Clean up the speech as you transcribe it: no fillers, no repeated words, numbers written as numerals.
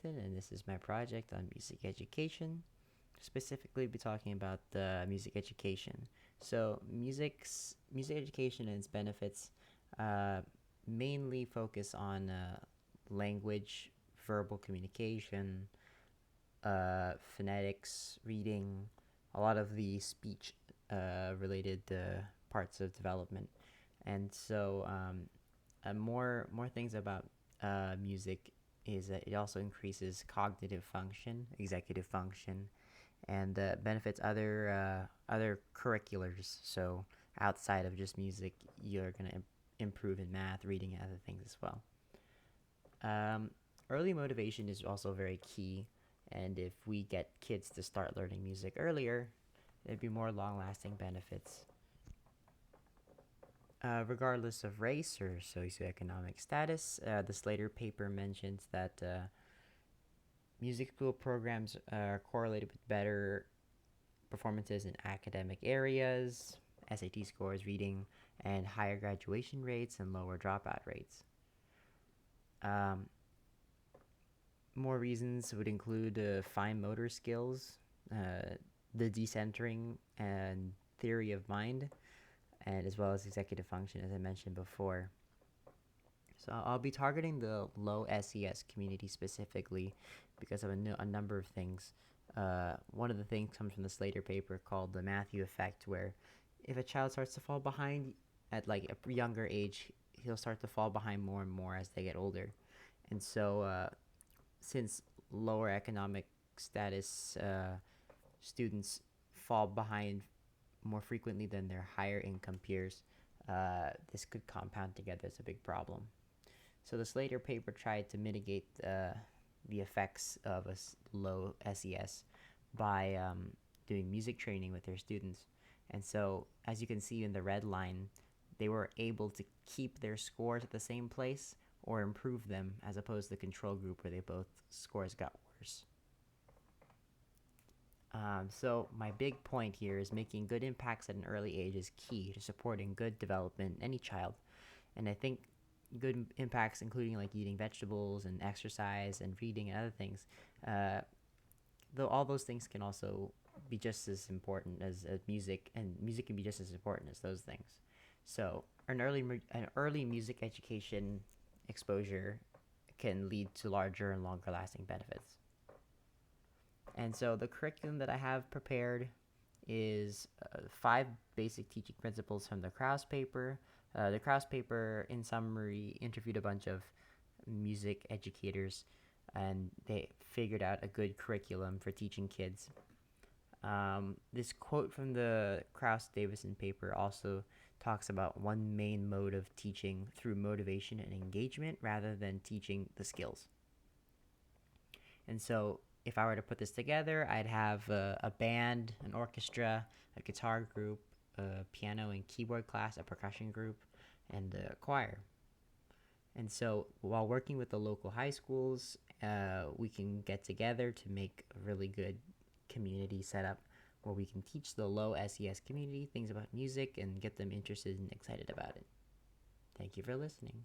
Jonathan, and this is my project on music education. Specifically, be talking about the music education. So, music education and its benefits uh, mainly focus on language, verbal communication, phonetics, reading, a lot of the speech related parts of development, and more things about music is that it also increases cognitive function, executive function, and benefits other curriculars. So outside of just music, you're gonna improve in math, reading, and other things as well. Um, Early motivation is also very key, and if we get kids to start learning music earlier, there'd be more long-lasting benefits. Regardless of race or socioeconomic status, the Slater paper mentions that music school programs are correlated with better performances in academic areas, SAT scores, reading, and higher graduation rates and lower dropout rates. Um, More reasons would include fine motor skills, the decentering and theory of mind, and as well as executive function, as I mentioned before. So I'll be targeting the low SES community specifically because of a number of things. One of the things comes from the Slater paper called the Matthew effect, where if a child starts to fall behind at like a younger age, he'll start to fall behind more and more as they get older. And so, since lower economic status students fall behind more frequently than their higher income peers, this could compound together as a big problem. So the Slater paper tried to mitigate the effects of a low SES by doing music training with their students. And so, as you can see in the red line, they were able to keep their scores at the same place or improve them, as opposed to the control group where they both scores got worse. So my big point here is making good impacts at an early age is key to supporting good development in any child. And I think good impacts, including like eating vegetables and exercise and reading and other things, uh, though all those things can also be just as important as music, and music can be just as important as those things. So an early music education exposure can lead to larger and longer lasting benefits. And so the curriculum that I have prepared is five basic teaching principles from the Krause paper. The Krause paper, in summary, interviewed a bunch of music educators and they figured out a good curriculum for teaching kids. This quote from the Krause Davison paper also talks about one main mode of teaching through motivation and engagement rather than teaching the skills. And so, if I were to put this together, I'd have a band, an orchestra, a guitar group, a piano and keyboard class, a percussion group, and a choir. And so, while working with the local high schools, we can get together to make a really good community setup where we can teach the low SES community things about music and get them interested and excited about it. Thank you for listening.